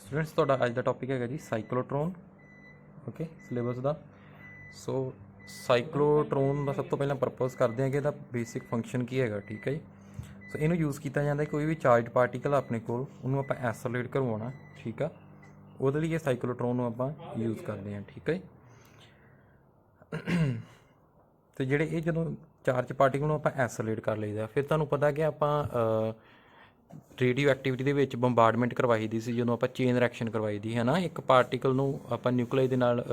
Students ਤੁਹਾਡਾ ਅੱਜ ਦਾ topic ਹੈਗਾ ਜੀ ਸਾਈਕਲੋਟ੍ਰੋਨ ਓਕੇ ਸਿਲੇਬਸ ਦਾ। ਸੋ ਸਾਈਕਲੋਟ੍ਰੋਨ ਦਾ ਸਭ ਤੋਂ ਪਹਿਲਾਂ ਪਰਪਸ ਕਰਦੇ ਹਾਂ ਕਿ ਇਹਦਾ ਬੇਸਿਕ ਫੰਕਸ਼ਨ ਕੀ ਹੈਗਾ, ਠੀਕ ਹੈ ਜੀ। ਸੋ ਇਹਨੂੰ ਯੂਜ਼ ਕੀਤਾ ਜਾਂਦਾ ਕੋਈ ਵੀ ਚਾਰਜ ਪਾਰਟੀਕਲ ਆਪਣੇ ਕੋਲ, ਉਹਨੂੰ ਆਪਾਂ ਐਸੋਲੇਟ ਕਰਵਾਉਣਾ, ਠੀਕ ਆ। ਉਹਦੇ ਲਈ ਇਹ ਸਾਈਕਲੋਟ੍ਰੋਨ ਨੂੰ ਆਪਾਂ ਯੂਜ਼ ਕਰਦੇ ਹਾਂ, ਠੀਕ ਹੈ ਜੀ। ਅਤੇ ਜਿਹੜੇ ਇਹ ਜਦੋਂ ਚਾਰਜ ਪਾਰਟੀਕਲ ਨੂੰ ਆਪਾਂ ਐਸੋਲੇਟ ਕਰ ਲਈਦਾ, ਫਿਰ ਤੁਹਾਨੂੰ ਪਤਾ ਕਿ ਆਪਾਂ ਰੇਡੀਓ ਐਕਟੀਵਿਟੀ ਦੇ ਵਿੱਚ ਬੰਬਾਰਡਮੈਂਟ ਕਰਵਾਈ ਦੀ ਸੀ ਜਦੋਂ ਆਪਾਂ ਚੇਨ ਰਿਐਕਸ਼ਨ ਕਰਵਾਈ ਦੀ ਹੈ ਨਾ। ਇੱਕ ਪਾਰਟੀਕਲ ਨੂੰ ਆਪਾਂ ਨਿਊਕਲਾਈ ਦੇ ਨਾਲ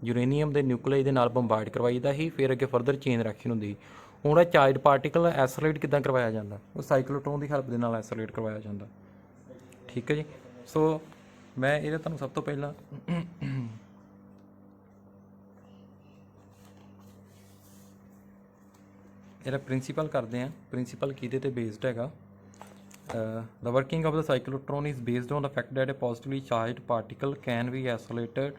ਯੂਰੇਨੀਅਮ ਦੇ ਨਿਊਕਲਾਈ ਦੇ ਨਾਲ ਬੰਬਾਰਡ ਕਰਵਾਈਦਾ ਸੀ, ਫਿਰ ਅੱਗੇ ਫਰਦਰ ਚੇਨ ਰਿਐਕਸ਼ਨ ਹੁੰਦੀ। ਹੁਣ ਇਹ ਚਾਰਜ ਪਾਰਟੀਕਲ ਐਸੋਲੇਟ ਕਿੱਦਾਂ ਕਰਵਾਇਆ ਜਾਂਦਾ? ਉਹ ਸਾਈਕਲੋਟ੍ਰੋਨ ਦੀ ਹੈਲਪ ਦੇ ਨਾਲ ਐਸੋਲੇਟ ਕਰਵਾਇਆ ਜਾਂਦਾ, ਠੀਕ ਹੈ ਜੀ। ਸੋ ਮੈਂ ਇਹਦਾ ਤੁਹਾਨੂੰ ਸਭ ਤੋਂ ਪਹਿਲਾਂ ਇਹਦਾ ਪ੍ਰਿੰਸੀਪਲ ਕਰਦੇ ਹਾਂ। ਪ੍ਰਿੰਸੀਪਲ ਕਿਹਦੇ 'ਤੇ ਬੇਸਡ ਹੈਗਾ? The working of the cyclotron is based on the fact that a positively charged particle can be isolated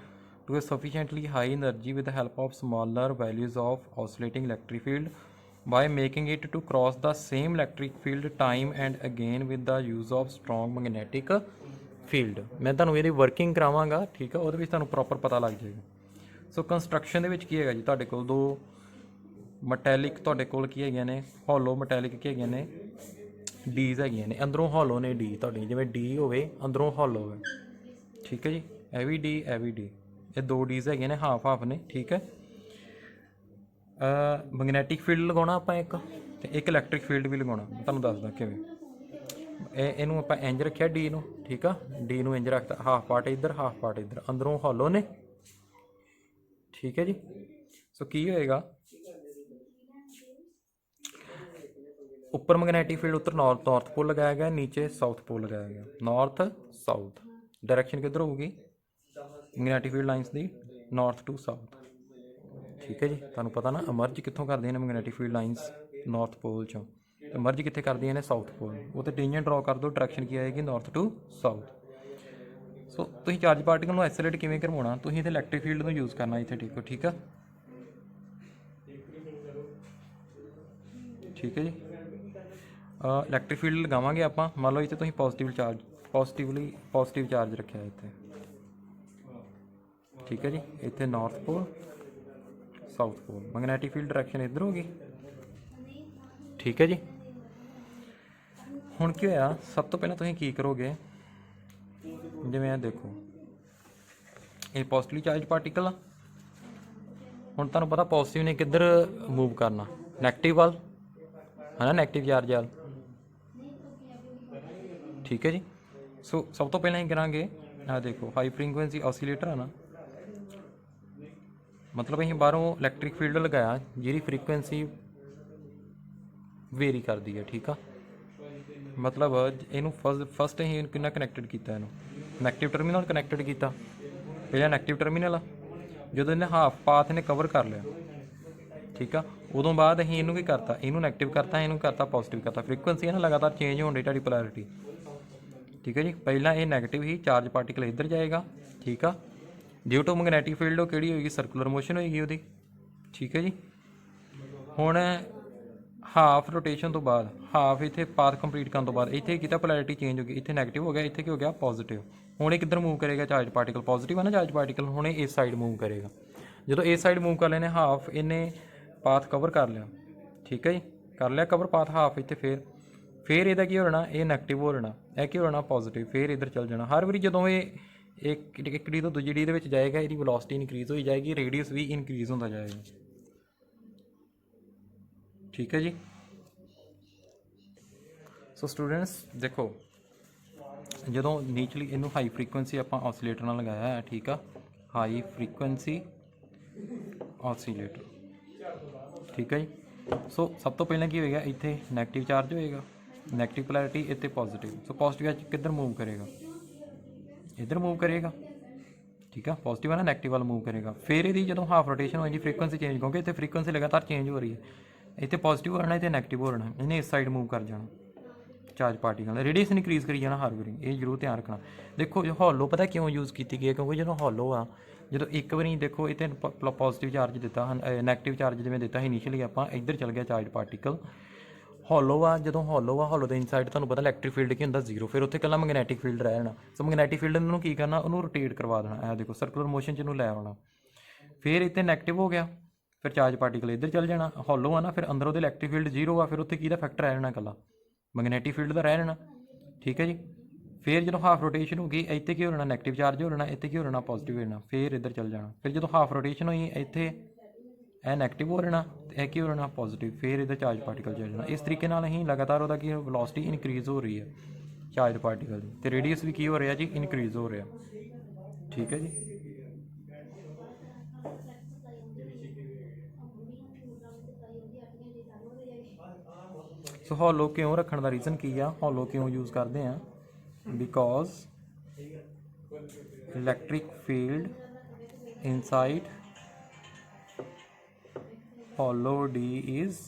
to a sufficiently high energy with the help of smaller values of oscillating electric field by making it to cross the same electric field time and again with the use of strong magnetic field। मैं ਤੁਹਾਨੂੰ ਇਹਦੀ working ਕਰਾਵਾਂਗਾ, ਠੀਕ ਆ, ਉਹਦੇ ਵਿੱਚ ਤੁਹਾਨੂੰ proper ਪਤਾ ਲੱਗ ਜਾਏਗਾ। ਸੋ ਕੰਸਟਰਕਸ਼ਨ ਦੇ ਵਿੱਚ ਕੀ ਹੈਗਾ ਜੀ, ਤੁਹਾਡੇ ਕੋਲ ਦੋ ਮਟੈਲਿਕ ਤੁਹਾਡੇ ਕੋਲ ਕੀ ਹੈਗੀਆਂ ਨੇ, ਹੋਲੋ ਮਟੈਲਿਕ ਕੀ ਹੈਗੀਆਂ ਨੇ, ਡੀਜ਼ ਹੈਗੀਆਂ ਨੇ। ਅੰਦਰੋਂ ਹੋਲੋ ਨੇ ਡੀ ਤੁਹਾਡੀ, ਜਿਵੇਂ ਡੀ ਹੋਵੇ ਅੰਦਰੋਂ ਹੋਲੋ ਹੋਵੇ, ਠੀਕ ਹੈ ਜੀ। ਇਹ ਵੀ ਡੀ, ਇਹ ਵੀ ਡੀ, ਇਹ ਦੋ ਡੀਜ਼ ਹੈਗੀਆਂ ਨੇ, ਹਾਫ ਹਾਫ ਨੇ, ਠੀਕ ਹੈ। ਮੈਗਨੈਟਿਕ ਫੀਲਡ ਲਗਾਉਣਾ ਆਪਾਂ ਇੱਕ, ਅਤੇ ਇੱਕ ਇਲੈਕਟ੍ਰਿਕ ਫੀਲਡ ਵੀ ਲਗਾਉਣਾ। ਮੈਂ ਤੁਹਾਨੂੰ ਦੱਸਦਾ ਕਿਵੇਂ। ਇਹਨੂੰ ਆਪਾਂ ਇੰਜ ਰੱਖਿਆ ਡੀ ਨੂੰ, ਠੀਕ ਆ, ਡੀ ਨੂੰ ਇੰਜ ਰੱਖਤਾ, ਹਾਫ ਪਾਰਟ ਇੱਧਰ ਹਾਫ ਪਾਰਟ ਇੱਧਰ, ਅੰਦਰੋਂ ਹੋਲੋ ਨੇ, ਠੀਕ ਹੈ ਜੀ। ਸੋ ਕੀ ਹੋਏਗਾ, ऊपर मैग्नेटिक फील्ड उत्तर नॉर्थ पोल लगाया गया, नीचे साउथ पोल लगाया गया। नॉर्थ साउथ डायरेक्शन किधर होगी मैग्नेटिक फील्ड लाइनस दी? नॉर्थ टू साउथ, ठीक है जी। तुहानूं पता ना एमर्ज कित्थों करदियां ने magnetic field lines? North pole चों। एमर्ज कित्थे करदियां ने? South pole. वो तो टेंजेंट ड्रॉ कर दो, डायरेक्शन की आएगी नॉर्थ टू साउथ। सो तुसीं चार्ज पार्टिकल नूं एसोलेट किवें करवाउणा? तुसीं इत्थे इलैक्ट्रिक फील्ड नूं यूज़ करना इत्थे, ठीक है, ठीक है जी। ਇਲੈਕਟ੍ਰਿਕ ਫੀਲਡ ਲਗਾਵਾਂਗੇ ਆਪਾਂ। ਮੰਨ ਲਓ ਇੱਥੇ ਤੁਸੀਂ ਪੋਜ਼ੀਟਿਵ ਚਾਰਜ ਰੱਖਿਆ ਇੱਥੇ, ਠੀਕ ਹੈ ਜੀ। ਇੱਥੇ ਨਾਰਥ ਪੋਲ ਸਾਊਥ ਪੋਲ, ਮੈਗਨੈਟਿਕ ਫੀਲਡ ਡਾਇਰੈਕਸ਼ਨ ਇੱਧਰ ਹੋ ਗਈ, ਠੀਕ ਹੈ ਜੀ। ਹੁਣ ਕੀ ਹੋਇਆ, ਸਭ ਤੋਂ ਪਹਿਲਾਂ ਤੁਸੀਂ ਕੀ ਕਰੋਗੇ, ਜਿਵੇਂ ਇਹ ਦੇਖੋ, ਇਹ ਪੋਜ਼ੀਟਿਵਲੀ ਚਾਰਜ ਪਾਰਟੀਕਲ ਆ। ਹੁਣ ਤੁਹਾਨੂੰ ਪਤਾ ਪੋਜ਼ੀਟਿਵ ਨੇ ਕਿੱਧਰ ਮੂਵ ਕਰਨਾ? ਨੈਗੇਟਿਵ ਵੱਲ, ਹੈ ਨਾ, ਨੈਗੇਟਿਵ ਚਾਰਜ ਵੱਲ, ठीक है जी। सो सब तो पहले ही करांगे, आ देखो हाई फ्रीकुएंसी ऑसीलेटर है ना, मतलब अं बाहरों इलैक्ट्रिक फील्ड लगाया जी फ्रीकुएंसी वेरी करती है, ठीक है। मतलब इनू फस्ट अं कि कनैक्टेड किया, इनू नैगेटिव टर्मीनल कनैक्टेड किया, पहले नैगेटिव टर्मीनल आ, जो इन्हें हाफ पाथ ने कवर कर लिया, ठीक है। उदों बाद अं इनू की करता, इनू नैगेटिव करता, इनू करता पॉजिटिव करता, फ्रीकुएंसी है ना लगातार चेंज होने डी पोलैरिटी, ठीक है जी। पहला ये नैगेटिव ही चार्ज पार्टिकल इधर जाएगा, ठीक है। ड्यू टू मैग्नेटिक फील्ड वो किहड़ी होएगी? सर्कुलर मोशन होएगी उहदी, ठीक है जी। हुण हाफ रोटेशन तो बाद, हाफ इत्थे पाथ कंप्लीट करने तो बाद इत्थे कीता पोलैरिटी चेंज हो गई, इत्थे नैगेटिव हो गया, इत्थे की हो गया पॉजिटिव। हुण ये किधर मूव करेगा चार्ज पार्टिकल? पॉजिटिव है ना चार्ज पार्टिकल, हुण इस साइड मूव करेगा। जो इस साइड मूव कर लेने, हाफ इन्हें पाथ कवर कर लिया, ठीक है जी, कर लिया कवर पाथ हाफ। इत्थे फिर ਇਹਦਾ ਕੀ ਹੋ ਜਾਣਾ, ਇਹ ਨੈਗੇਟਿਵ ਹੋ ਜਾਣਾ, ਇਹ ਕੀ ਹੋ ਜਾਣਾ ਪੋਜ਼ੀਟਿਵ, ਫਿਰ ਇੱਧਰ ਚੱਲ ਜਾਣਾ। ਹਰ ਵਾਰੀ ਜਦੋਂ ਇਹ ਇੱਕ ਡੀ ਤੋਂ ਦੂਜੀ ਡੀ ਦੇ ਵਿੱਚ ਜਾਏਗਾ, ਇਹਦੀ ਵੈਲੋਸਿਟੀ ਇਨਕਰੀਜ਼ ਹੋਈ ਜਾਏਗੀ, ਰੇਡੀਅਸ ਵੀ ਇਨਕਰੀਜ਼ ਹੁੰਦਾ ਜਾਏਗਾ, ਠੀਕ ਹੈ ਜੀ। ਸੋ ਸਟੂਡੈਂਟਸ ਦੇਖੋ, ਜਦੋਂ ਨੀਚਲੀ ਇਹਨੂੰ ਹਾਈ ਫਰੀਕੁਐਂਸੀ ਆਪਾਂ ਔਸੀਲੇਟਰ ਨਾਲ ਲਗਾਇਆ ਹੈ, ਠੀਕ ਆ, ਹਾਈ ਫਰੀਕੁਐਂਸੀ ਔਸੀਲੇਟਰ, ਠੀਕ ਹੈ ਜੀ। ਸੋ ਸਭ ਤੋਂ ਪਹਿਲਾਂ ਕੀ ਹੋਏਗਾ, ਇੱਥੇ ਨੈਗੇਟਿਵ ਚਾਰਜ ਹੋਏਗਾ, ਨੈਗेटिव पोलैरिटी इतने पॉजिटिव। सो पॉजिटिव एच किधर मूव करेगा? इधर मूव करेगा, ठीक है। पॉजिटिव है ना, नैगेटिव वाल मूव करेगा। फिर यदि जो हाफ रोटेशन होगी फ्रीकुएंसी चेंज, क्योंकि इतने फ्रीकुएंसी लगातार चेंज हो रही है, इतने पॉजिटिव हो जाना, इतने नैगेटिव हो जाना, इन्हें इस साइड मूव कर जाना चार्ज पार्टिकल, रेडियस इनक्रीज़ करी जाना हर बारी। ये जरूर ध्यान रखना। देखो जो हॉलो पता क्यों यूज़ की गई है? क्योंकि जो हॉलो आ, जो एक बार देखो इतने पॉजिटिव चार्ज दिता, नैगेटिव चार्ज जिवें दिता इनीशियली, आप इधर चल गया चार्ज पार्टिकल। ਹੋਲੋ ਆ, ਜਦੋਂ ਹੋਲੋ ਆ, ਹੋਲੋ ਦੇ ਇਨਸਾਈਡ ਤੁਹਾਨੂੰ ਪਤਾ ਇਲੈਕਟ੍ਰਿਕ ਫੀਲਡ ਕੀ ਹੁੰਦਾ, ਜ਼ੀਰੋ। ਫਿਰ ਉੱਥੇ ਇਕੱਲਾ ਮੈਗਨੈਟਿਕ ਫੀਲਡ ਰਹਿ ਜਾਣਾ। ਸੋ ਮੈਗਨੈਟਿਕ ਫੀਲਡ ਨੂੰ ਕੀ ਕਰਨਾ, ਉਹਨੂੰ ਰੋਟੇਟ ਕਰਵਾ ਦੇਣਾ। ਇਹ ਦੇਖੋ ਸਰਕੂਲਰ ਮੋਸ਼ਨ 'ਚ ਇਹਨੂੰ ਲੈ ਆਉਣਾ। ਫਿਰ ਇੱਥੇ ਨੈਗੇਟਿਵ ਹੋ ਗਿਆ, ਫਿਰ ਚਾਰਜ ਪਾਰਟੀਕਲ ਇੱਧਰ ਚੱਲ ਜਾਣਾ। ਹੋਲੋ ਆ ਨਾ, ਫਿਰ ਅੰਦਰ ਉਹਦੇ ਇਲੈਕਟ੍ਰਿਕ ਫੀਲਡ ਜ਼ੀਰੋ ਆ, ਫਿਰ ਉੱਥੇ ਕਿਹਦਾ ਫੈਕਟਰ ਰਹਿ ਜਾਣਾ, ਇਕੱਲਾ ਮੈਗਨੈਟਿਕ ਫੀਲਡ ਦਾ ਰਹਿ ਜਾਣਾ। ਠੀਕ ਹੈ ਜੀ। ਫਿਰ ਜਦੋਂ ਹਾਫ ਰੋਟੇਸ਼ਨ ਹੋ ਗਈ, ਇੱਥੇ ਕੀ ਹੋ ਜਾਣਾ, ਨੈਗੇਟਿਵ ਚਾਰਜ ਹੋ ਜਾਣਾ, ਇੱਥੇ ਕੀ ਹੋ ਜਾਣਾ, ਪੋਜ਼ੀਟਿਵ ਹੋ ਜਾਣਾ। ਫਿਰ ਇੱਧਰ ਚੱਲ ਜਾਣਾ। ਫਿਰ ਜਦੋਂ ਹਾਫ ਰੋਟੇਸ਼ਨ ਹੋਈ, ਇੱਥੇ ਇਹ ਨੈਗੇਟਿਵ ਹੋ ਜਾਣਾ ਤੇ ਇਹ ਕੀ ਹੋ ਜਾਣਾ, ਪੋਜ਼ੀਟਿਵ। ਫਿਰ ਇਹਦਾ ਚਾਰਜ ਪਾਰਟੀਕਲ ਚੱਲ ਜਾਣਾ। ਇਸ ਤਰੀਕੇ ਨਾਲ ਅਸੀਂ ਲਗਾਤਾਰ ਉਹਦਾ ਕੀ ਵੈਲੋਸਿਟੀ ਇਨਕਰੀਜ਼ ਹੋ ਰਹੀ ਹੈ ਚਾਰਜ ਪਾਰਟੀਕਲ ਦੀ, ਤੇ ਰੇਡੀਅਸ ਵੀ ਕੀ ਹੋ ਰਿਹਾ ਜੀ, ਇਨਕਰੀਜ਼ ਹੋ ਰਿਹਾ। ਠੀਕ ਹੈ ਜੀ। ਸੋ ਹੋਲੋ ਕਿਉਂ ਰੱਖਣ ਦਾ ਰੀਜ਼ਨ ਕੀ ਆ, ਹੋਲੋ ਕਿਉਂ ਯੂਜ਼ ਕਰਦੇ ਆ, because electric field inside hollow D is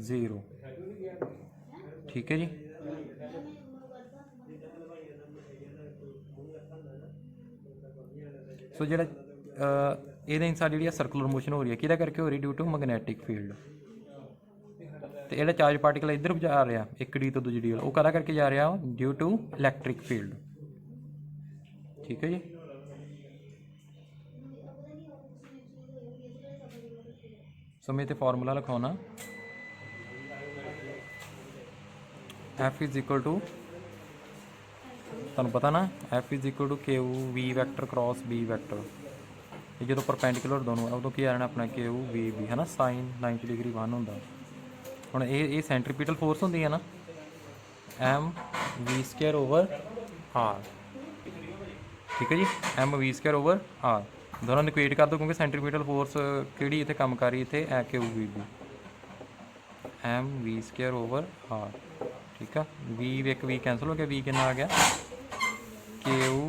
0। ठीक है जी। सो ਜਿਹੜਾ ਇਹਦੇ ਇਨਸਾਈਡ ਜਿਹੜੀ ਸਰਕੂਲਰ ਮੋਸ਼ਨ ਹੋ ਰਹੀ ਹੈ, ਕਿਹਦਾ ਕਰਕੇ ਹੋ ਰਹੀ, ਡਿਊ ਟੂ ਮੈਗਨੈਟਿਕ ਫੀਲਡ। ਤੇ ਜਿਹੜਾ ਚਾਰਜ ਪਾਰਟੀਕਲ ਇੱਧਰ ਜਾ ਰਿਹਾ ਇੱਕ ਡੀ ਤੋਂ ਦੂਜੀ ਡੀ ਵੱਲ, ਉਹ ਕਾਹਦਾ ਕਰਕੇ ਜਾ ਰਿਹਾ, ਡਿਊ ਟੂ ਇਲੈਕਟ੍ਰਿਕ ਫੀਲਡ। ਠੀਕ ਹੈ ਜੀ। ਸੋ ਮੈਂ ਤੇ ਫਾਰਮੂਲਾ ਲਿਖਾਉਣਾ, F इज इक्वल टू, ਤੁਹਾਨੂੰ ਪਤਾ ਨਾ, F is equal to KU V vector cross B vector. ਇਹ ਜਦੋਂ ਪਰਪੈਂਡੀਕੂਲਰ ਦੋਨੋਂ ਉਦੋਂ ਕੀ ਆ ਜਾਣਾ ਆਪਣਾ KU VB ਹੈ ਨਾ, ਸਾਈਨ 90 ਡਿਗਰੀ 1 ਹੁੰਦਾ। ਹੁਣ ਇਹ ਸੈਂਟਰੀਪੀਟਲ ਫੋਰਸ ਹੁੰਦੀ ਹੈ ਨਾ, mv²/r। ਠੀਕ ਹੈ ਜੀ, mv²/r ਦੋਨਾਂ ਨੂੰ ਇਕੁਏਟ ਕਰ ਦਿਓ, ਕਿਉਂਕਿ ਸੈਂਟਰੀਪੀਟਲ ਫੋਰਸ ਕਿਹੜੀ ਇੱਥੇ ਕੰਮ ਕਰ ਰਹੀ, ਇੱਥੇ KU VB, mv²/r। ਠੀਕ ਆ, v ਇੱਕ v ਕੈਂਸਲ ਹੋ ਗਿਆ, v ਕਿੰਨਾ ਆ ਗਿਆ, KU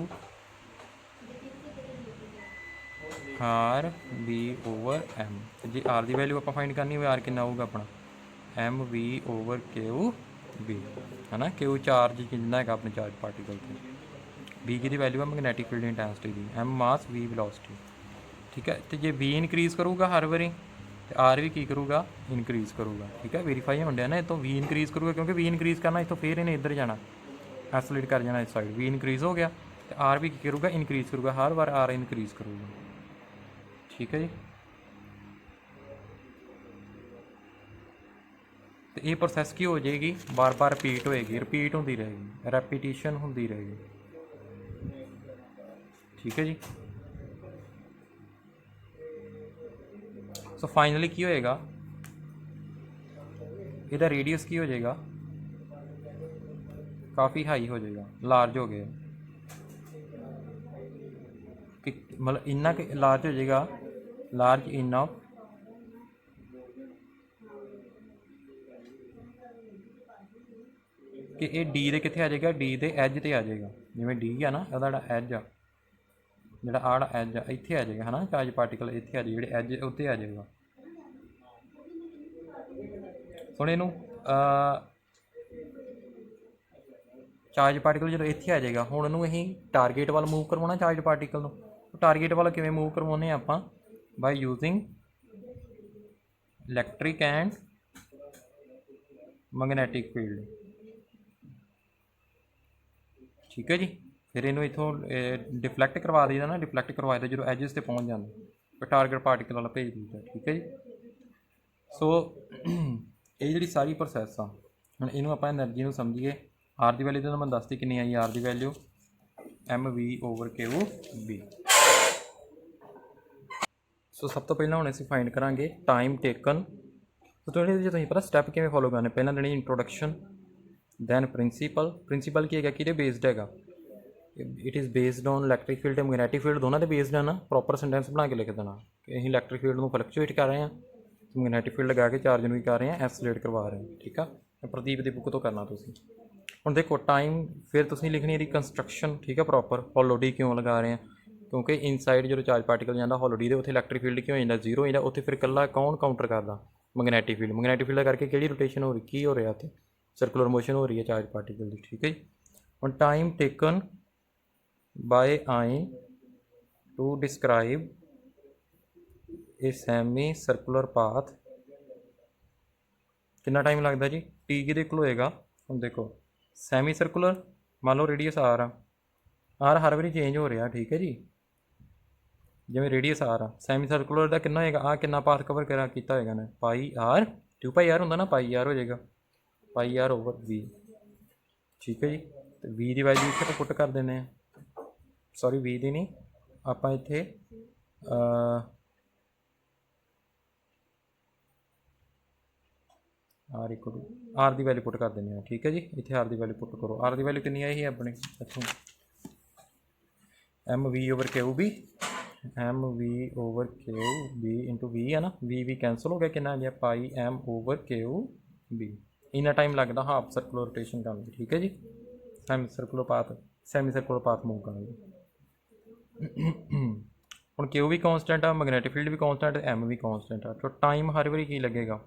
r b/m। ਜੇ r ਦੀ ਵੈਲਿਊ ਆਪਾਂ ਫਾਈਂਡ ਕਰਨੀ ਹੋਵੇ, r ਕਿੰਨਾ ਆਊਗਾ ਆਪਣਾ, mv/KU b ਹੈ ਨਾ। KU ਚਾਰਜ ਕਿੰਨਾ ਹੈਗਾ ਆਪਣੇ ਚਾਰਜ ਪਾਰਟੀਕਲ 'ਤੇ, b ਦੀ ਵੈਲਿਊ ਹੈ ਮੈਗਨੈਟਿਕ ਫੀਲਡ ਇੰਟੈਂਸਿਟੀ ਦੀ, m ਮਾਸ v ਵੈਲੋਸਿਟੀ। ਠੀਕ ਹੈ। ਅਤੇ ਜੇ v ਇਨਕਰੀਜ਼ ਕਰੂਗਾ ਹਰ ਵਾਰੀ, ਤੇ r ਵੀ ਕੀ ਕਰੂਗਾ, ਇਨਕਰੀਜ਼ ਕਰੂਗਾ। ਠੀਕ ਹੈ, ਵੈਰੀਫਾਈ ਹੁੰਦਿਆ ਨਾ, ਇੱਥੋਂ v ਇਨਕਰੀਜ਼ ਕਰੂਗਾ, ਕਿਉਂਕਿ v ਇਨਕਰੀਜ਼ ਕਰਨਾ ਇੱਥੋਂ, ਫਿਰ ਇਹਨੇ ਇੱਧਰ ਜਾਣਾ, ਐਸੋਲੇਟ ਕਰ ਜਾਣਾ ਇਸ ਸਾਈਡ। v ਇਨਕਰੀਜ਼ ਹੋ ਗਿਆ ਤੇ r ਵੀ ਕੀ ਕਰੂਗਾ, ਇਨਕਰੀਜ਼ ਕਰੂਗਾ, ਹਰ ਵਾਰ r ਇਨਕਰੀਜ਼ ਕਰੂਗਾ। ਠੀਕ ਹੈ ਜੀ। ਤੇ ਇਹ ਪ੍ਰੋਸੈਸ ਕੀ ਹੋ ਜਾਏਗੀ, ਬਾਰ ਬਾਰ ਰਿਪੀਟ ਹੋਏਗੀ, ਰਿਪੀਟ ਹੁੰਦੀ ਰਹੇਗੀ, ਰੈਪੀਟੀਸ਼ਨ ਹੁੰਦੀ ਰਹੇਗੀ। ਠੀਕ ਹੈ ਜੀ। ਸੋ ਫਾਈਨਲੀ ਕੀ ਹੋਏਗਾ, ਇਹਦਾ ਰੇਡੀਅਸ ਕੀ ਹੋ ਜਾਏਗਾ, ਕਾफ़ी हाई हो जाएगा, लार्ज हो गया कि मतलब इन्ना कि लार्ज हो जाएगा, लार्ज इनफ कि ये डी दे कित्थे आ जाएगा, डी दे एज ते आ जाएगा। जिवें डी है ना, ਉਹਦਾ ਜਿਹੜਾ एज आ, ਜਿਹੜਾ ਆੜਾ एज आ ਇੱਥੇ आ जाएगा है ना, चार्ज पार्टिकल ਇੱਥੇ आ जाएगा, ਜਿਹੜੇ एज ਉੱਤੇ आ जाएगा। ਹੁਣ ਇਹਨੂੰ ਚਾਰਜ ਪਾਰਟੀਕਲ ਜਦੋਂ ਇੱਥੇ ਆ ਜਾਏਗਾ, ਹੁਣ ਉਹਨੂੰ ਅਸੀਂ ਟਾਰਗੇਟ ਵੱਲ ਮੂਵ ਕਰਵਾਉਣਾ ਚਾਰਜ ਪਾਰਟੀਕਲ ਨੂੰ। ਟਾਰਗੇਟ ਵੱਲ ਕਿਵੇਂ ਮੂਵ ਕਰਵਾਉਂਦੇ ਹਾਂ ਆਪਾਂ, by using electric and magnetic field. ਠੀਕ ਹੈ ਜੀ। ਫਿਰ ਇਹਨੂੰ ਇੱਥੋਂ ਡਿਫਲੈਕਟ ਕਰਵਾ ਦਈਦਾ ਨਾ, ਡਿਫਲੈਕਟ ਕਰਵਾ ਦਿੰਦਾ ਜਦੋਂ ਐਜਸ 'ਤੇ ਪਹੁੰਚ ਜਾਂਦਾ, ਫਿਰ ਟਾਰਗੇਟ ਪਾਰਟੀਕਲ ਵਾਲਾ ਭੇਜ ਦਿੰਦਾ। ਠੀਕ ਹੈ ਜੀ। ਸੋ ਇਹ ਜਿਹੜੀ ਸਾਰੀ ਪ੍ਰੋਸੈਸ ਆ, ਹੁਣ ਇਹਨੂੰ ਆਪਾਂ ਐਨਰਜੀ ਨੂੰ ਸਮਝੀਏ। ਆਰ ਦੀ ਵੈਲਿਊ ਤਾਂ ਮੈਂ ਦੱਸਤੀ ਕਿੰਨੀ ਆਈ, ਆਰ ਦੀ ਵੈਲਿਊ mv/KU b। ਸੋ ਸਭ ਤੋਂ ਪਹਿਲਾਂ ਹੁਣ ਅਸੀਂ ਫਾਈਂਡ ਕਰਾਂਗੇ ਟਾਈਮ ਟੇਕਨ। ਸੋ ਤੁਹਾਡੇ ਜੇ ਤੁਸੀਂ ਪਤਾ ਸਟੈਪ ਕਿਵੇਂ ਫੋਲੋ ਕਰਨੇ, ਪਹਿਲਾਂ ਦੇਣੀ ਇੰਟਰੋਡਕਸ਼ਨ, ਦੈਨ ਪ੍ਰਿੰਸੀਪਲ ਕੀ ਹੈਗਾ, ਕਿਹਦੇ ਬੇਸਡ ਹੈਗਾ, it is based on electric field ਤੇ ਮੈਗਨੈਟਿਕ ਫੀਲਡ, ਦੋਨਾਂ ਦੇ ਬੇਸਡ ਹੈ ਨਾ। ਪ੍ਰੋਪਰ ਸੈਂਟੈਂਸ ਬਣਾ ਕੇ ਲਿਖ ਦੇਣਾ ਕਿ ਅਸੀਂ ਇਲੈਕਟ੍ਰਿਕ ਫੀਲਡ ਨੂੰ ਫਲਕਚੁਏਟ ਕਰ ਰਹੇ ਹਾਂ, ਮੈਗਨੈਟਿਕ ਫੀਲਡ ਲਗਾ ਕੇ ਚਾਰਜ ਨੂੰ ਵੀ ਕਰ ਰਹੇ ਹਾਂ, ਐਸੋਲੇਟ ਕਰਵਾ ਰਹੇ ਹਾਂ। ਠੀਕ ਆ, ਪ੍ਰਦੀਪ ਦੀ ਬੁੱਕ ਤੋਂ ਕਰਨਾ ਤੁਸੀਂ। ਹੁਣ ਦੇਖੋ ਟਾਈਮ, ਫਿਰ ਤੁਸੀਂ ਲਿਖਣੀ ਇਹਦੀ ਕੰਸਟਰਕਸ਼ਨ। ਠੀਕ ਹੈ, ਪ੍ਰੋਪਰ ਹੋਲੋ ਡੀ ਕਿਉਂ ਲਗਾ ਰਹੇ ਹਾਂ, ਕਿਉਂਕਿ ਇਨਸਾਈਡ ਜਦੋਂ ਚਾਰਜ ਪਾਰਟੀਕਲ ਜਾਂਦਾ ਹੋਲੋ ਡੀ ਦੇ, ਉੱਥੇ ਇਲੈਕਟ੍ਰਿਕ ਫੀਲਡ ਕਿਉਂ ਹੋ ਜਾਂਦਾ, ਜ਼ੀਰੋ ਹੋ ਜਾਂਦਾ। ਉੱਥੇ ਫਿਰ ਇਕੱਲਾ ਕੌਣ ਕਾਊਂਟਰ ਕਰਦਾ, ਮੈਗਨੈਟਿਕ ਫੀਲਡ। ਮੈਗਨੈਟਿਕ ਫੀਲਡ ਕਰਕੇ ਕਿਹੜੀ ਰੋਟੇਸ਼ਨ ਹੋ ਰਹੀ, ਕੀ ਹੋ ਰਿਹਾ ਉੱਥੇ, ਸਰਕੂਲਰ ਮੋਸ਼ਨ ਹੋ ਰਹੀ ਹੈ ਚਾਰਜ ਪਾਰਟੀਕਲ ਦੀ। ਠੀਕ ਹੈ ਜੀ। ਹੁਣ time taken by I to describe a semi circular path कितना टाइम लगता जी टी किहदे कोल होएगा हुण देखो सैमी सर्कुलर मान लो रेडियस आर आर हर वारी चेंज हो रहा ठीक है जी जिवें रेडियस आर सैमी सर्कुलर का कितना होएगा आ कितना पाथ कवर करा किया होएगा ने पाई आर 2 पाई आर हुंदा ना पाई आर हो जाएगा पाई आर ओवर वी ठीक है जी तो वी की वैल्यू इत्थे पुट कर देने सॉरी वी की नहीं आप इत्थे आर इक्वल टू आर की वैल्यू पुट कर देने ठीक है जी इत्थे आर की वैल्यू पुट करो आर की वैल्यू कितनी आई है अपनी इत्थों M V over Q B M V over Q B into V है ना वी कैंसल हो गया कितना आ गया pi M over Q B इन्ना टाइम लगता हाफ सर्कुलर रोटेशन करने में ठीक है जी सैमी सर्कुलर पाथ मूव करने हुण क्यू भी कॉन्सटेंट आ मैग्नैटिक फील्ड भी कॉन्सटेंट एम भी कॉन्सटेंट आ तो टाइम हर बारी की लगेगा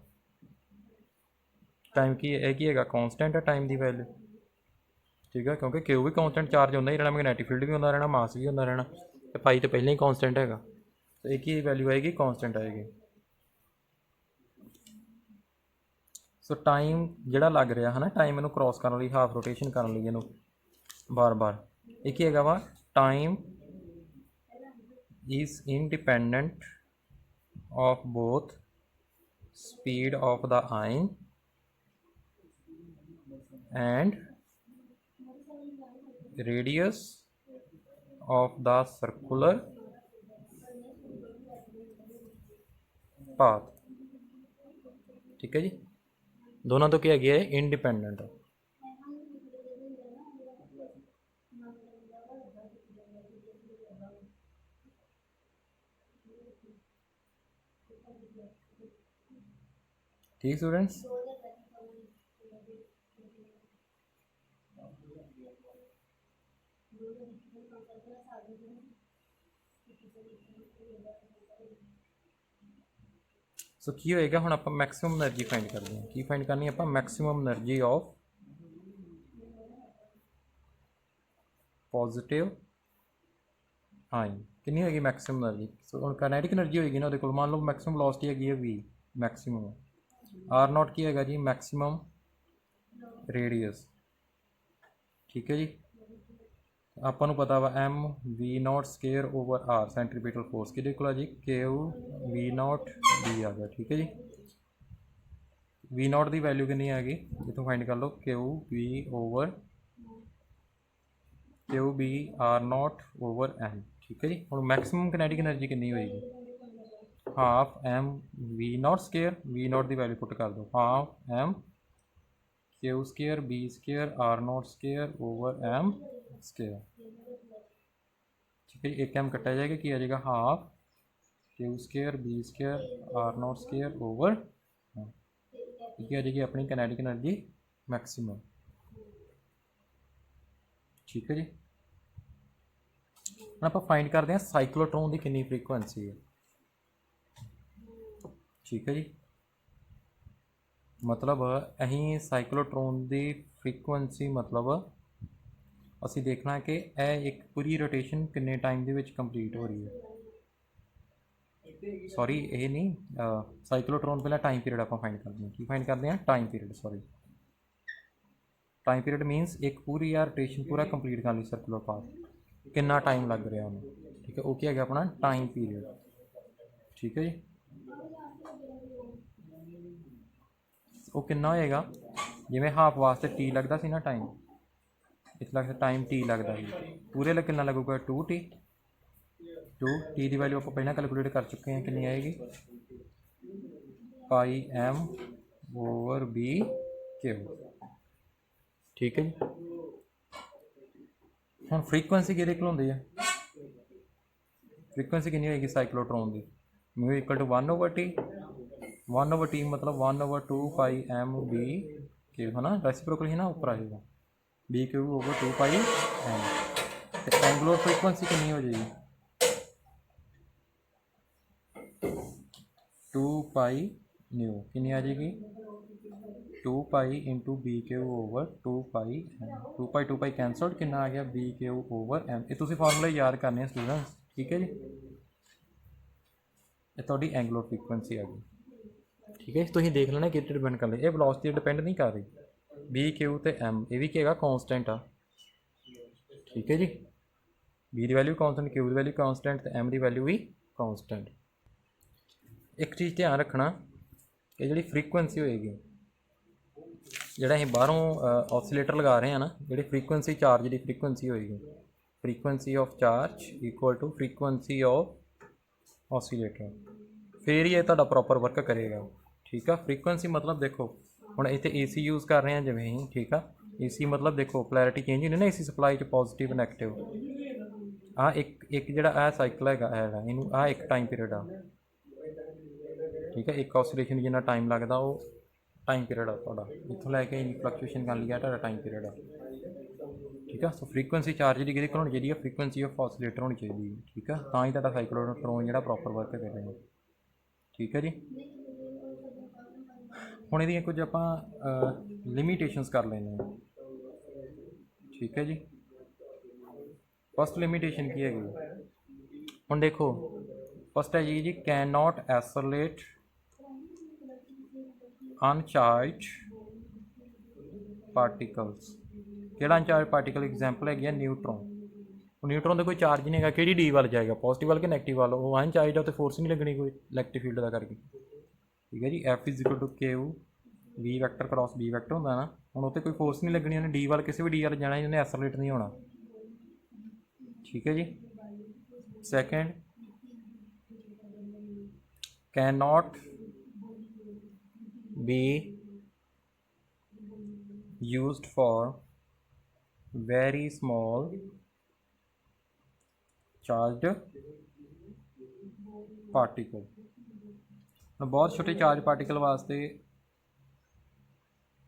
टाइम की है कॉन्सटेंट है टाइम की वैल्यू ठीक है क्योंकि क्यू भी कॉन्सटेंट चार्ज होंदा ही रहना मैग्नैटिक फील्ड भी होंदा रहना मास भी होंदा रहना तो पाई तो पहले ही कॉन्सटेंट है तो एक ही वैल्यू आएगी कॉन्सटेंट आएगी सो टाइम जिहड़ा लग रहा है ना टाइम इनू क्रॉस करने लिए हाफ रोटेशन करने लिए इनू बार बार एक ही है वा time is independent of both speed of the आइन and radius of the circular path ठीक है जी दोनों तो क्या गया है इंडिपेंडेंट ठीक स्टूडेंट्स सो की होएगा हुण आपां मैक्सिमम एनर्जी फाइंड करते हैं की फाइंड करनी आपां maximum energy of positive ion कितनी होएगी मैक्सिमम एनर्जी सो हुण काइनेटिक एनर्जी होएगी ना उहदे कोल मान लो मैक्सिमम वेलोसिटी हैगी है वी मैक्सिमम आर नॉट की हैगा जी मैक्सिमम रेडियस ठीक है जी ਆਪਾਂ ਨੂੰ पता वा M V naught square over R centripetal force कि जी क्यू वी नॉट वी आ गया ठीक है जी वी नॉट की वैल्यू कितनी आ गई इतों फाइंड कर लो Q V over Q B R naught over M ठीक है जी और मैक्सिमम किनेटिक एनर्जी कितनी होएगी half M V naught square V naught की वैल्यू पुट कर दो half M Q square B square R naught square over M square ठीक है एक एम कटा जाएगा कि आ जाएगा half Q square B square R naught square over ठीक है आ जाएगी अपनी किनेटिक एनर्जी मैक्सिमम ठीक है जी हम आप फाइंड करते हैं साइक्लोट्रॉन की कितनी फ्रीकुएंसी है ठीक है जी मतलब अहीं साइक्लोट्रॉन की फ्रीकुएंसी मतलब असी देखना है कि यह एक पूरी रोटेशन किन्ने टाइम के कंप्लीट हो रही है सॉरी ये नहीं साइक्लोट्रॉन पहले टाइम पीरियड आप फाइंड करते हैं की फाइंड करते हैं time period sorry time period मीनस एक पूरी या रोटेशन पूरा कंप्लीट कर ली सर्कुलर पाथ कितना टाइम लग रहा उन्हें ठीक है वो क्या है अपना टाइम पीरियड ठीक है जी वो कितना होएगा जिमें हाफ वास्ते टी लगता सी ना टाइम इस लगता टाइम टी लगता है पूरे लग कितना लगूगा 2t 2t की वैल्यू आप पहले कैलकुलेट कर चुके हैं कितनी आएगी पाई एम ओवर बी क्यू ठीक है जी हम फ्रीकुएंसी कि होंगी है फ्रीकुएंसी कितनी होएगी साइक्लोट्रॉन की mu equal to 1/t 1/t मतलब 1/2 पाई एम बी क्यू है ना रेसिप्रोकल ही ना ऊपर आएगा B Q over 2 pi M तो एंगुलर फ्रीकुएंसी कितनी हो जाएगी 2 पाई न्यू कितनी आ जाएगी 2 pi into B Q over 2 pi M 2 pi cancelled कितना आ गया बी क्यू ओवर एम ये तुम फॉर्मूला याद करने स्टूडेंट्स ठीक है जी ये थोड़ी एंगुलर फ्रीकुएंसी आ गई ਠੀਕ ਹੈ, ਤੁਸੀਂ ਦੇਖ ਲੈਣਾ ਕਿਤੇ ਡਿਪੈਂਡ ਕਰ ਲਈ, ਇਹ ਵੈਲੋਸਿਟੀ ਡਿਪੈਂਡ ਨਹੀਂ ਕਰ ਰਹੀ। ਬੀ ਕਿਊ ਤੇ ਐਮ ਇਹ ਵੀ ਕੀ ਹੈਗਾ ਕੌਨਸਟੈਂਟ ਆ। ਠੀਕ ਹੈ ਜੀ, ਬੀ ਦੀ ਵੈਲਿਊ ਕੌਨਸਟੈਂਟ, ਕਿਊ ਦੀ ਵੈਲਿਊ ਕੌਨਸਟੈਂਟ ਤੇ ਐਮ ਦੀ ਵੈਲਿਊ ਵੀ ਕੌਨਸਟੈਂਟ। ਇੱਕ ਚੀਜ਼ ਧਿਆਨ ਰੱਖਣਾ ਕਿ ਜਿਹੜੀ ਫਰੀਕੁਐਂਸੀ ਹੋਏਗੀ, ਜਿਹੜਾ ਅਸੀਂ ਬਾਹਰੋਂ ਔਸੀਲੇਟਰ ਲਗਾ ਰਹੇ ਹਾਂ ਨਾ, ਜਿਹੜੀ ਫਰੀਕੁਐਂਸੀ ਚਾਰਜ ਦੀ ਫਰੀਕੁਐਂਸੀ ਹੋਏਗੀ, frequency of charge equal to frequency of oscillator, ਫਿਰ ਹੀ ਇਹ ਤੁਹਾਡਾ ਪ੍ਰੋਪਰ ਵਰਕ ਕਰੇਗਾ। ਠੀਕ ਆ, ਫਰੀਕੁਐਂਸੀ ਮਤਲਬ ਦੇਖੋ ਹੁਣ ਇੱਥੇ ਏਸੀ ਯੂਜ਼ ਕਰ ਰਹੇ ਹਾਂ ਜਿਵੇਂ ਅਸੀਂ, ਠੀਕ ਆ, ਏਸੀ ਮਤਲਬ ਦੇਖੋ ਪੋਲੈਰਿਟੀ ਚੇਂਜ ਹੁੰਦੀ ਨਾ ਏਸੀ ਸਪਲਾਈ 'ਚ, ਪੋਜ਼ੀਟਿਵ ਨੈਗੇਟਿਵ। ਆਹ ਇੱਕ ਜਿਹੜਾ ਇਹ ਸਾਈਕਲ ਹੈਗਾ ਇਹਨੂੰ ਆਹ ਇੱਕ ਟਾਈਮ ਪੀਰੀਅਡ ਆ। ਠੀਕ ਹੈ, ਇੱਕ ਔਸੀਲੇਸ਼ਨ ਜਿੰਨਾ ਟਾਈਮ ਲੱਗਦਾ ਉਹ ਟਾਈਮ ਪੀਰੀਅਡ ਆ ਤੁਹਾਡਾ, ਇੱਥੋਂ ਲੈ ਕੇ ਇੰਨੀ ਫਲਕਚੁਏਸ਼ਨ ਕਰ ਲਿਆ ਤੁਹਾਡਾ ਟਾਈਮ ਪੀਰੀਅਡ ਆ। ਠੀਕ ਆ, ਸੋ ਫਰੀਕੁਐਂਸੀ ਚਾਰਜ ਦੀ ਕਿਹਦੇ ਕੋਲ ਹੋਣੀ ਚਾਹੀਦੀ ਹੈ, ਫਰੀਕੁਐਂਸੀ ਆਫ ਔਸੀਲੇਟਰ ਹੋਣੀ ਚਾਹੀਦੀ ਹੈ। ਠੀਕ ਆ, ਤਾਂ ਹੀ ਤੁਹਾਡਾ ਸਾਈਕਲੋਟਰੋਨ ਜਿਹੜਾ ਪ੍ਰੋਪਰ ਵਰਕ ਕਰੇਗਾ। ਠੀਕ ਹੈ ਜੀ, ਹੁਣ ਇਹਦੀਆਂ ਕੁਝ ਆਪਾਂ ਲਿਮੀਟੇਸ਼ਨਸ ਕਰ ਲੈਂਦੇ ਹਾਂ। ਠੀਕ ਹੈ ਜੀ, ਫਸਟ ਲਿਮੀਟੇਸ਼ਨ ਕੀ ਹੈਗੀ, ਹੁਣ ਦੇਖੋ ਫਸਟ ਹੈਗੀ ਜੀ ਕੈਨ ਨਾਟ ਐਸੋਲੇਟ ਅਨਚਾਰਜ ਪਾਰਟੀਕਲਸ। ਕਿਹੜਾ ਅਨਚਾਰਜ ਪਾਰਟੀਕਲ, ਐਗਜ਼ਾਮਪਲ ਹੈਗੀ ਆ ਨਿਊਟਰੋਨ। ਨਿਊਟਰੋਨ ਦਾ ਕੋਈ ਚਾਰਜ ਨਹੀਂ ਹੈਗਾ, ਕਿਹੜੀ ਡੀ ਵੱਲ ਜਾਏਗਾ, ਪੋਜ਼ੀਟਿਵ ਵੱਲ ਕਿ ਨੈਗੇਟਿਵ ਵੱਲ, ਉਹ ਅਨਚਾਰਜ ਦਾ ਉੱਤੇ ਫੋਰਸ ਨਹੀਂ ਲੱਗਣੀ ਕੋਈ ਇਲੈਕਟ੍ਰਿਕ ਫੀਲਡ ਦਾ ਕਰਕੇ। ਠੀਕ ਹੈ ਜੀ, F is equal to Q V vector cross B vector ਹੁੰਦਾ ਨਾ, ਹੁਣ ਉੱਤੇ ਕੋਈ ਫੋਰਸ ਨਹੀਂ ਲੱਗਣੀ, ਉਹਨੇ ਡੀ ਵੱਲ ਕਿਸੇ ਵੀ ਡੀ ਵੱਲ ਜਾਣਾ, ਉਹਨੇ ਐਸੋਲੇਟ ਨਹੀਂ ਹੋਣਾ। ਠੀਕ ਹੈ ਜੀ, second can not be used for very small charged particle। बहुत छोटे चार्ज पार्टिकल वास्ते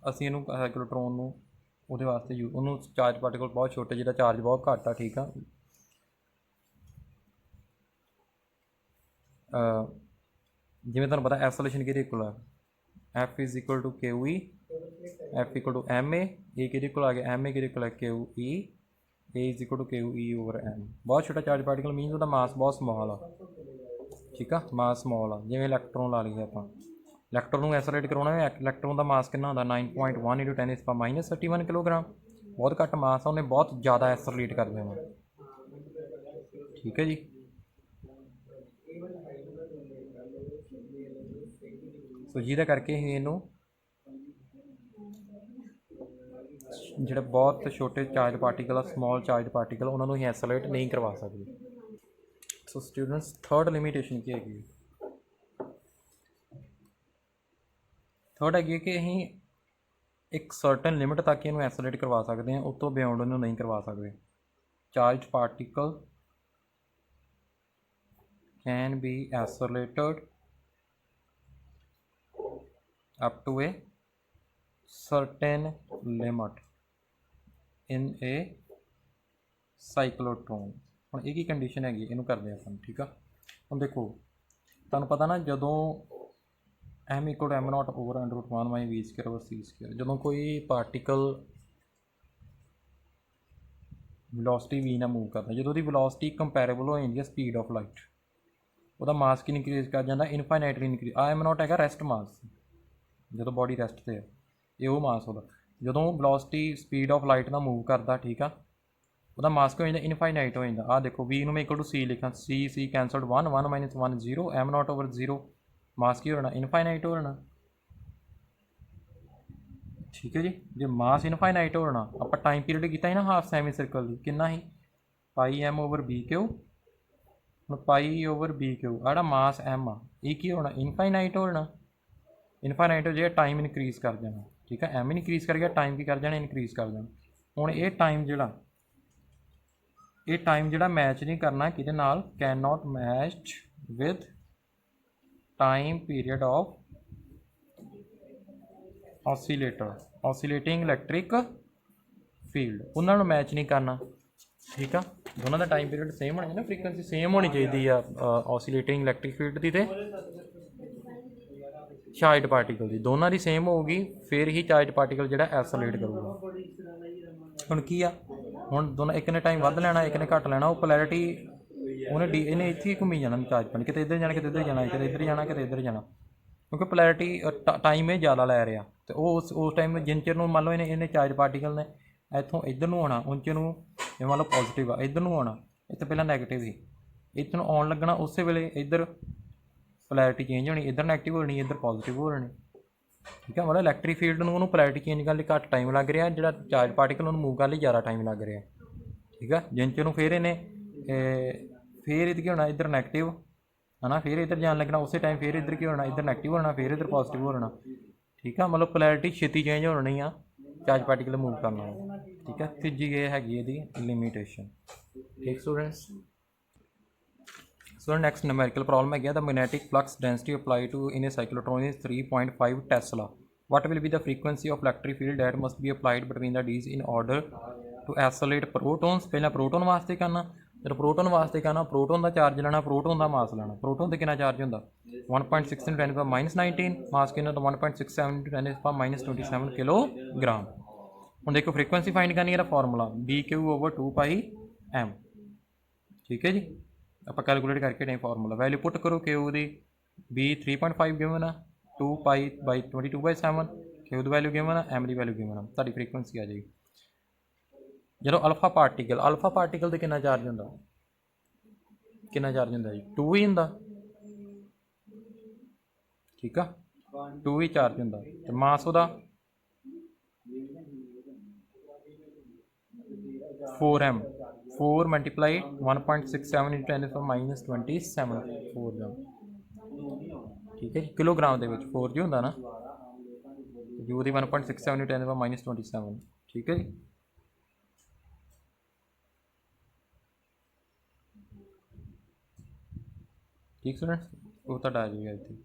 ਅਸੀਂ ਇਹਨੂੰ ਸਾਈਕਲੋਟਰੋਨ ਨੂੰ ਉਹਦੇ ਵਾਸਤੇ ਉਹਨੂੰ ਚਾਰਜ ਪਾਰਟੀਕਲ ਬਹੁਤ ਛੋਟੇ ਜਿਹਦਾ ਚਾਰਜ ਬਹੁਤ ਘੱਟ ਆ। ਠੀਕ ਆ, ਜਿਵੇਂ ਤੁਹਾਨੂੰ ਪਤਾ ਐਸੋਲੇਸ਼ਨ ਕਿਹਦੇ ਇਕੁਅਲ ਆ, F is equal to Q E, F equal to M A, ਇਹ ਕਿਹਦੇ ਕੋਲ ਆ ਗਿਆ, ਐਮ ਏ ਕਿਹਦੇ ਕੋਲ ਹੈ Q E, A is equal to Q E over M. ਬਹੁਤ ਛੋਟਾ ਚਾਰਜ ਪਾਰਟੀਕਲ ਮੀਨਸ ਉਹਦਾ ਮਾਸ ਬਹੁਤ ਸਮੋਲ ਆ। ਠੀਕ ਆ, ਮਾਸ ਸਮੋਲ ਆ, ਜਿਵੇਂ ਇਲੈਕਟਰੋਨ ਲਾ ਲਈਏ ਆਪਾਂ, ਇਲੈਕਟਰੋਨ ਨੂੰ ਐਸੋਲੇਟ ਕਰਾਉਣਾ ਹੈ, ਇਲੈਕਟਰੋਨ ਦਾ ਮਾਸ ਕਿੰਨਾ ਹੁੰਦਾ 9.1 × 10⁻³ ਕਿਲੋਗ੍ਰਾਮ, ਬਹੁਤ ਘੱਟ ਮਾਸ ਆ, ਉਹਨੇ ਬਹੁਤ ਜ਼ਿਆਦਾ ਐਸੋਲੇਟ ਕਰ ਦੇਣਾ। ਠੀਕ ਹੈ ਜੀ, ਸੋ ਜਿਹਦੇ ਕਰਕੇ ਅਸੀਂ ਇਹਨੂੰ ਜਿਹੜੇ ਬਹੁਤ ਛੋਟੇ ਚਾਰਜ ਪਾਰਟੀਕਲ ਆ, ਸਮੋਲ ਚਾਰਜ ਪਾਰਟੀਕਲ, ਉਹਨਾਂ ਨੂੰ ਅਸੀਂ ਐਸੋਲੇਟ ਨਹੀਂ ਕਰਵਾ ਸਕਦੇ। ਸੋ ਸਟੂਡੈਂਟਸ ਥਰਡ ਲਿਮੀਟੇਸ਼ਨ ਕੀ ਹੈਗੀ, ਥਰਡ ਹੈਗੀ ਕਿ ਅਸੀਂ ਇੱਕ ਸਰਟਨ ਲਿਮਿਟ ਤੱਕ ਇਹਨੂੰ ਐਸੋਲੇਟ ਕਰਵਾ ਸਕਦੇ ਹਾਂ, ਉਸ ਤੋਂ ਬਿਯੋਂਡ ਇਹਨੂੰ ਨਹੀਂ ਕਰਵਾ ਸਕਦੇ। Charge particle can be isolated up to a certain limit in a cyclotron। ਹੁਣ ਇਹ ਕੀ ਕੰਡੀਸ਼ਨ ਹੈਗੀ, ਇਹਨੂੰ ਕਰਦੇ ਆਪਾਂ। ਠੀਕ ਆ, ਹੁਣ ਦੇਖੋ ਤੁਹਾਨੂੰ ਪਤਾ ਨਾ, ਜਦੋਂ m = m0 ਓਵਰ √1 v²/c², ਜਦੋਂ ਕੋਈ ਪਾਰਟੀਕਲ ਵੈਲੋਸਿਟੀ v ਨਾਲ ਮੂਵ ਕਰਦਾ, ਜਦੋਂ ਉਹਦੀ ਵੈਲੋਸਿਟੀ ਕੰਪੈਰੇਬਲ ਹੋ ਜਾਂਦੀ ਹੈ ਸਪੀਡ ਆਫ ਲਾਈਟ, ਉਹਦਾ ਮਾਸ ਕੀ ਇਨਕਰੀਜ਼ ਕਰ ਜਾਂਦਾ, ਇਨਫਾਈਨਾਈਟਲੀ ਇਨਕਰੀਜ਼। ਆ m0 ਹੈਗਾ ਰੈਸਟ ਮਾਸ, ਜਦੋਂ ਬੋਡੀ ਰੈਸਟ 'ਤੇ ਹੈ, ਇਹ ਉਹ ਮਾਸ ਉਹਦਾ। ਜਦੋਂ ਵੈਲੋਸਿਟੀ ਸਪੀਡ ਆਫ ਲਾਈਟ ਨਾਲ ਮੂਵ ਕਰਦਾ, ਠੀਕ ਆ, ਉਹਦਾ ਮਾਸ ਕੀ ਹੋ ਜਾਂਦਾ, ਇਨਫਾਈਨਾਈਟ ਹੋ ਜਾਂਦਾ। ਆਹ ਦੇਖੋ v ਨੂੰ ਮੈਂ = c ਲਿਖਾਂ, c ਕੈਂਸਲਡ 1 1 - 1 0, m0 ਓਵਰ 0, ਮਾਸ ਕੀ ਹੋ ਜਾਣਾ, ਇਨਫਾਈਨਾਈਟ ਹੋ ਜਾਣਾ। ਠੀਕ ਹੈ ਜੀ, ਜੇ ਮਾਸ ਇਨਫਾਈਨਾਈਟ ਹੋ ਜਾਣਾ, ਆਪਾਂ ਟਾਈਮ ਪੀਰੀਅਡ ਕੀਤਾ ਸੀ ਨਾ ਹਾਫ ਸੈਮੀ ਸਰਕਲ ਦੀ, ਕਿੰਨਾ ਸੀ πm/bq, ਹੁਣ π/bq, ਆਹ ਜਿਹੜਾ ਮਾਸ m ਆ, ਇਹ ਕੀ ਹੋਣਾ, ਇਨਫਾਈਨਾਈਟ ਹੋ ਜਾਣਾ। ਇਨਫਾਈਨਾਈਟ ਹੋ ਜਾਏਗਾ, ਟਾਈਮ ਇਨਕਰੀਜ਼ ਕਰ ਜਾਣਾ। ਠੀਕ ਹੈ, ਐਮ ਇਨਕਰੀਜ਼ ਕਰ ਗਿਆ, ਟਾਈਮ ਕੀ ਕਰ ਜਾਣਾ, ਇਨਕਰੀਜ਼ ਕਰ ਜਾਣਾ। ਹੁਣ ਇਹ ਟਾਈਮ ਜਿਹੜਾ ਮੈਚ ਨਹੀਂ ਕਰਨਾ ਕਿਹਦੇ ਨਾਲ, can not match with time period of oscillating electric field, ਉਹਨਾਂ ਨੂੰ ਮੈਚ ਨਹੀਂ ਕਰਨਾ। ਠੀਕ ਆ, ਦੋਨਾਂ ਦਾ ਟਾਈਮ ਪੀਰੀਅਡ ਸੇਮ ਹੋਣਾ ਚਾਹੀਦਾ, ਫਰੀਕੁਐਂਸੀ ਸੇਮ ਹੋਣੀ ਚਾਹੀਦੀ ਆ ਔਸੀਲੇਟਿੰਗ ਇਲੈਕਟ੍ਰਿਕ ਫੀਲਡ ਦੀ ਤੇ ਚਾਰਜਡ ਪਾਰਟੀਕਲ ਦੀ, ਦੋਨਾਂ ਦੀ ਸੇਮ ਹੋਊਗੀ, ਫਿਰ ਹੀ ਚਾਰਜਡ ਪਾਰਟੀਕਲ ਜਿਹੜਾ ਐਸੋਲੇਟ ਕਰੂਗਾ। ਹੁਣ ਕੀ ਆ, ਹੁਣ ਦੋਨਾਂ, ਇੱਕ ਨੇ ਟਾਈਮ ਵੱਧ ਲੈਣਾ, ਇੱਕ ਨੇ ਘੱਟ ਲੈਣਾ, ਉਹ ਪੋਲੈਰਿਟੀ ਉਹਨੇ ਇਹਨੇ ਇੱਥੇ ਹੀ ਘੁੰਮੀ ਜਾਣਾ ਚਾਰਜ ਪਾਰਟੀਕਲ, ਕਿਤੇ ਇੱਧਰ ਜਾਣਾ, ਕਿਤੇ ਇੱਧਰ ਜਾਣਾ, ਕਿਤੇ ਇੱਧਰ ਜਾਣਾ, ਕਿਤੇ ਇੱਧਰ ਜਾਣਾ। ਕਿਉਂਕਿ ਪੋਲੈਰਿਟੀ ਟਾਈਮ ਇਹ ਜ਼ਿਆਦਾ ਲੈ ਰਿਹਾ, ਤੇ ਉਹ ਉਸ ਟਾਈਮ ਜਿੰਨ ਚਿਰ ਨੂੰ ਮੰਨ ਲਓ ਇਹਨੇ ਚਾਰਜ ਪਾਰਟੀਕਲ ਨੇ ਇੱਥੋਂ ਇੱਧਰ ਨੂੰ ਆਉਣਾ, ਉਨ ਚਿਰ ਨੂੰ ਇਹ ਮੰਨ ਲਓ ਪੋਜ਼ੀਟਿਵ ਆ, ਇੱਧਰ ਨੂੰ ਆਉਣਾ, ਇੱਥੇ ਪਹਿਲਾਂ ਨੈਗੇਟਿਵ ਸੀ, ਇੱਥੇ ਨੂੰ ਆਉਣ ਲੱਗਣਾ, ਉਸੇ ਵੇਲੇ ਇੱਧਰ ਪੋਲੈਰਿਟੀ ਚੇਂਜ ਹੋਣੀ, ਇੱਧਰ ਨੈਗੇਟਿਵ ਹੋਣੀ, ਇੱਧਰ ਪੋਜ਼ੀਟਿਵ ਹੋ ਜਾਣੀ। ਠੀਕ ਹੈ, ਮਤਲਬ ਇਲੈਕਟ੍ਰਿਕ ਫੀਲਡ ਨੂੰ ਉਹਨੂੰ ਪੋਲੈਰਿਟੀ ਚੇਂਜ ਕਰਨ ਲਈ ਘੱਟ ਟਾਈਮ ਲੱਗ ਰਿਹਾ, ਜਿਹੜਾ ਚਾਰਜ ਪਾਰਟੀਕਲ ਉਹਨੂੰ ਮੂਵ ਕਰਨ ਲਈ ਜ਼ਿਆਦਾ ਟਾਈਮ ਲੱਗ ਰਿਹਾ। ਠੀਕ ਆ, ਜਿੰਨ ਚਿਰ ਨੂੰ ਫਿਰ ਇਹਨੇ ਫਿਰ ਇਹਦੇ ਕੀ ਹੋਣਾ, ਇੱਧਰ ਨੈਗੇਟਿਵ है ना, फिर इधर जान लगना, उस टाइम फिर इधर की होना, इधर नैगेटिव होना, फिर इधर पॉजिटिव होना। ठीक है, मतलब पोलैरिटी छेती चेंज होनी आ चार्ज पार्टिकल मूव करना। ठीक है, तीजी ये हैगी इहदी लिमिटेशन। ठीक students, so next numerical problem है the magnetic flux density apply to in a cyclotron is 3.5 tesla. What will be the frequency of electric field that must be applied between the D's in order to accelerate protons? पहला proton वास्ते करना, जब proton वास्ते करना, proton का charge लेना, proton का मास लेना। प्रोटोन से कितना चार्ज होंगे 1.6 × 10⁻⁻19, मास कितना तो 1.67 × 10⁻27 किलोग्राम। हम देखो फ्रीकुएंसी फाइंड करनी है, फॉर्मूला BQ/2πm। ठीक है जी, आप कैलकुलेट करके नहीं फॉर्मूला वैल्यू पुट करो, Q की B 3.5 गिवन है, 2π/22/7, Q की वैल्यू गिवन है, M की वैल्यू गिवन है, तारी फ्रीकुएंसी आ जाएगी। जो अल्फा पार्टिकल तो कितना चार्ज होंगे, कितना चार्ज होंगे जी 2 ही होंगे। ठीक है, 2 ही चार्ज होंगे, तो मास वह 4m, 4 मल्टीप्लाई 1.67 × 10⁻27 4 ठीक है जी, किलोग्राम के 4 जी होंगे ना, जो 1.67 × 10⁻27। ठीक है जी, ठीक स्टूडेंट्स, वो तो आ जाएगा इतने।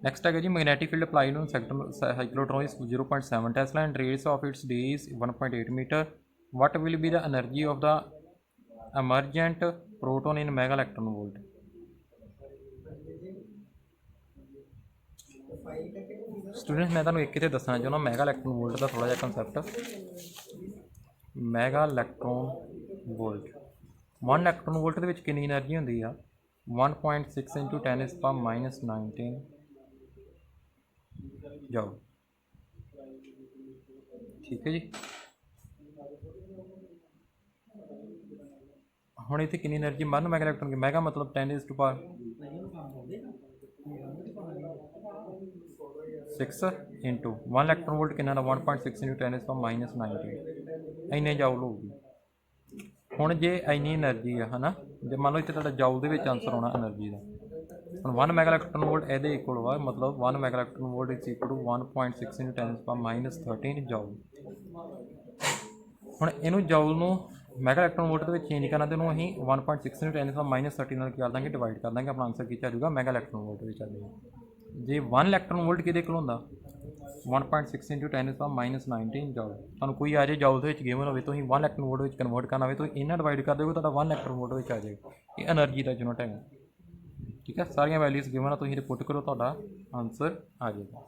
नैक्सट है जी magnetic field applied on cyclotron is 0.7 tesla and radius of its D is 1.8 metre. What will be the energy of the emergent proton in mega electron volt? Students मैं तुम्हें एक ही दसना चाहना मैगा इलेक्ट्रॉन वोल्ट का थोड़ा जहा concept. Mega electron volt 1 electron volt के कितनी एनर्जी होंगी आ 1.6 × 10⁻⁻19 जाओ। ठीक है जी, हुण इत्थे कितनी एनर्जी 1 मैगा इलेक्ट्रॉन की, मैगा मतलब 10⁻6 इंटू 1 इलेक्ट्रॉन वोल्ट कितना 1.6 × 10⁻⁻19 इन्ने जाउल होगी। ਹੁਣ ਜੇ ਇੰਨੀ એનર્ਜੀ ਆ है ना, ਜੇ ਮੰਨ ਲਓ ਇੱਥੇ ਤੁਹਾਡਾ ਜਾਊਲ ਦੇ ਵਿੱਚ ਆਂਸਰ ਆਉਣਾ એનર્ਜੀ ਦਾ। ਹੁਣ 1 ਮੈਗਾ ਇਲੈਕਟ੍ਰੋਨ ਵੋਲਟ ਇਹਦੇ ਇਕੁਅਲ ਵਾ, ਮਤਲਬ 1 mega electron volt is equal to 1.6 × 10⁻⁻13 joule. ਹੁਣ ਇਹਨੂੰ ਜਾਊਲ ਨੂੰ ਮੈਗਾ ਇਲੈਕਟ੍ਰੋਨ ਵੋਲਟ ਦੇ ਵਿੱਚ ਚੇਂਜ ਕਰਨਾ, ਤੇ ਇਹਨੂੰ ਅਸੀਂ 1.6 × 10⁻⁻13 ਨਾਲ ਕੀ ਕਰ ਦਾਂਗੇ, ਡਿਵਾਈਡ ਕਰ ਦਾਂਗੇ, ਆਪਣਾ ਆਂਸਰ ਕੀ ਆ ਜਾਊਗਾ ਮੈਗਾ ਇਲੈਕਟ੍ਰੋਨ ਵੋਲਟ ਵਿੱਚ ਆ ਜਾਊਗਾ। ਜੇ 1 ਇਲੈਕਟ੍ਰੋਨ ਵੋਲਟ ਕਿਹਦੇ ਕੋਲ ਹੁੰਦਾ 1.6 × 10⁻⁻19 ਜਾਊਲ। ਤੁਹਾਨੂੰ ਕੋਈ ਆ ਜਾਏ ਜਾਊਲ ਦੇ ਵਿੱਚ ਗਿਵਨ ਹੋਵੇ, ਤੁਸੀਂ 1 ਇਲੈਕਟ੍ਰੋਨ ਵੋਲਟ ਵਿੱਚ ਕਨਵਰਟ ਕਰਨਾ ਹੋਵੇ, ਤੁਸੀਂ ਇਹਨਾਂ ਡਿਵਾਈਡ ਕਰ ਦਿਓਗੇ, ਤੁਹਾਡਾ 1 ਇਲੈਕਟ੍ਰੋਨ ਵੋਲਟ ਵਿੱਚ ਆ ਜਾਏਗਾ। ਇਹ એનર્ਜੀ ਦਾ ਯੂਨਿਟ ਹੈਗਾ। ਠੀਕ ਹੈ, ਸਾਰੀਆਂ ਵੈਲਿਊਜ਼ ਗਿਵਨ ਆ, ਤੁਸੀਂ ਇਹ ਪੁੱਟ ਕਰੋ, ਤੁਹਾਡਾ ਆਂਸਰ ਆ ਜਾਏਗਾ।